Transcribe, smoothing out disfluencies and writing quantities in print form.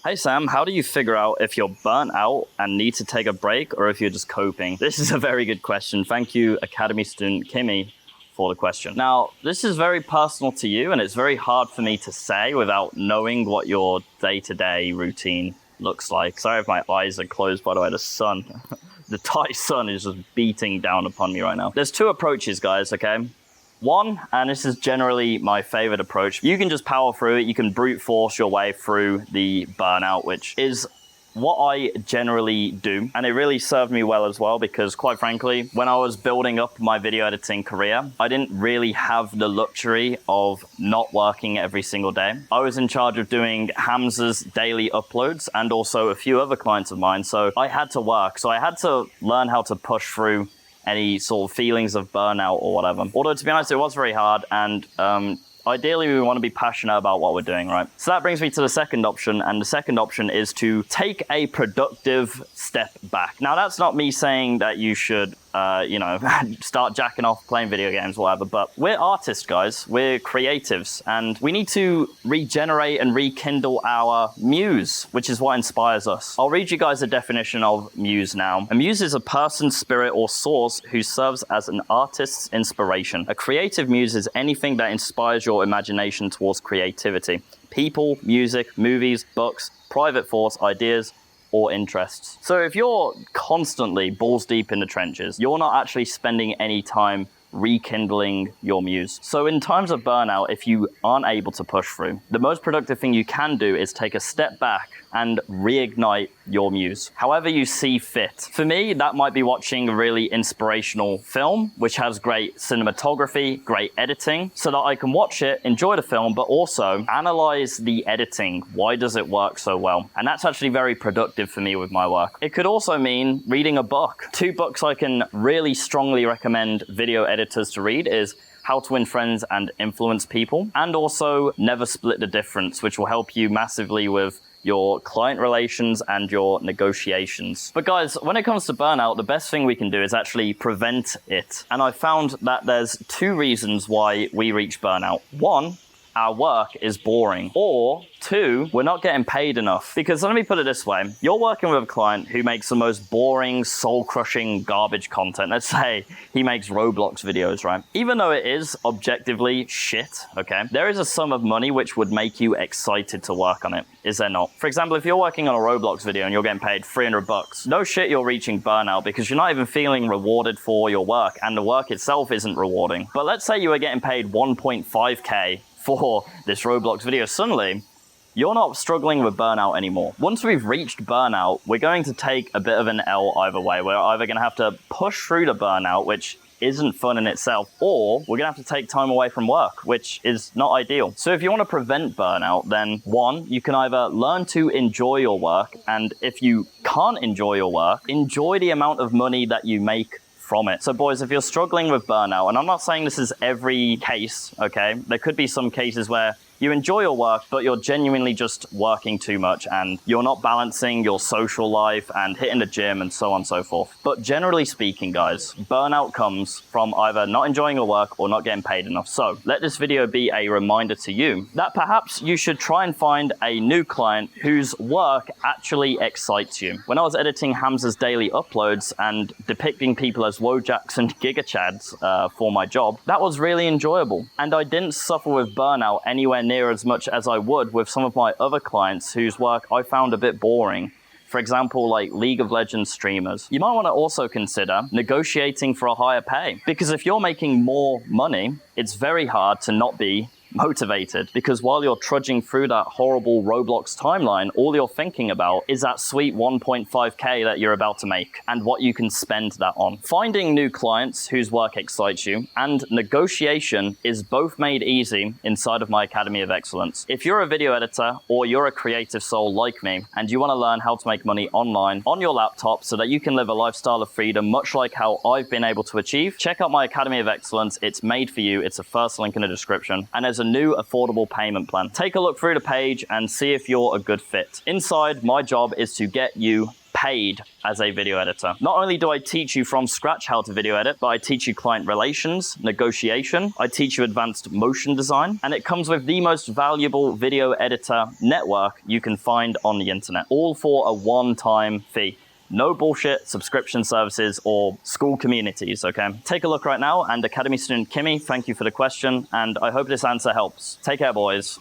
Hey Sam, how do you figure out if you're burnt out and need to take a break or if you're just coping? This is a very good question. Thank you, Academy student Kimmy, for the question. Now, this is very personal to you and it's very hard for me to say without knowing what your day-to-day routine looks like. Sorry if my eyes are closed, by the way, the sun. The Thai sun is just beating down upon me right now. There's two approaches, guys, okay? One, and this is generally my favorite approach, you can just power through it. You can brute force your way through the burnout, which is what I generally do. And it really served me well as well, because quite frankly, when I was building up my video editing career, I didn't really have the luxury of not working every single day. I was in charge of doing Hamza's daily uploads and also a few other clients of mine. So I had to work. So I had to learn how to push through any sort of feelings of burnout or whatever. Although, to be honest, it was very hard, and ideally we want to be passionate about what we're doing, right? So that brings me to the second option, and the second option is to take a productive step back. Now, that's not me saying that you should start jacking off playing video games or whatever, but we're artists, guys. We're creatives, and we need to regenerate and rekindle our muse, which is what inspires us. I'll read you guys a definition of muse now. A muse is a person, spirit, or source who serves as an artist's inspiration. A creative muse is anything that inspires your imagination towards creativity. People, music, movies, books, private thoughts, ideas, or interests. So if you're constantly balls deep in the trenches, you're not actually spending any time rekindling your muse. So in times of burnout, if you aren't able to push through, the most productive thing you can do is take a step back and reignite your muse, however you see fit. For me, that might be watching a really inspirational film, which has great cinematography, great editing, so that I can watch it, enjoy the film, but also analyze the editing. Why does it work so well? And that's actually very productive for me with my work. It could also mean reading a book. Two books I can really strongly recommend video editors to read is How to Win Friends and Influence People, and also Never Split the Difference, which will help you massively with your client relations and your negotiations. But guys, when it comes to burnout, the best thing we can do is actually prevent it. And I found that there's two reasons why we reach burnout. One, our work is boring. Or two, we're not getting paid enough. Because let me put it this way, you're working with a client who makes the most boring, soul-crushing garbage content. Let's say he makes Roblox videos, right? Even though it is objectively shit, okay, there is a sum of money which would make you excited to work on it, is there not? For example, if you're working on a Roblox video and you're getting paid $300, no shit you're reaching burnout, because you're not even feeling rewarded for your work, and the work itself isn't rewarding. But let's say you were getting paid 1.5K for this Roblox video. Suddenly, you're not struggling with burnout anymore. Once we've reached burnout, we're going to take a bit of an L either way. We're either going to have to push through the burnout, which isn't fun in itself, or we're going to have to take time away from work, which is not ideal. So if you want to prevent burnout, then one, you can either learn to enjoy your work, and if you can't enjoy your work, enjoy the amount of money that you make from it. So boys, if you're struggling with burnout, and I'm not saying this is every case, okay? There could be some cases where you enjoy your work, but you're genuinely just working too much and you're not balancing your social life and hitting the gym and so on and so forth. But generally speaking, guys, burnout comes from either not enjoying your work or not getting paid enough. So let this video be a reminder to you that perhaps you should try and find a new client whose work actually excites you. When I was editing Hamza's daily uploads and depicting people as Wojaks and Gigachads for my job, that was really enjoyable. And I didn't suffer with burnout anywhere near as much as I would with some of my other clients whose work I found a bit boring. For example, like League of Legends streamers. You might want to also consider negotiating for a higher pay, because if you're making more money, it's very hard to not be motivated, because while you're trudging through that horrible Roblox timeline, all you're thinking about is that sweet 1.5K that you're about to make and what you can spend that on. Finding new clients whose work excites you and negotiation is both made easy inside of my Academy of Excellence. If you're a video editor or you're a creative soul like me and you want to learn how to make money online on your laptop so that you can live a lifestyle of freedom much like how I've been able to achieve, check out my Academy of Excellence. It's made for you. It's the first link in the description, and there's a new affordable payment plan. Take a look through the page and see if you're a good fit. Inside, my job is to get you paid as a video editor. Not only do I teach you from scratch how to video edit, but I teach you client relations, negotiation, I teach you advanced motion design, and it comes with the most valuable video editor network you can find on the internet, all for a one-time fee. No bullshit subscription services or school communities, okay? Take a look right now, and Academy student Kimmy, thank you for the question, and I hope this answer helps. Take care, boys.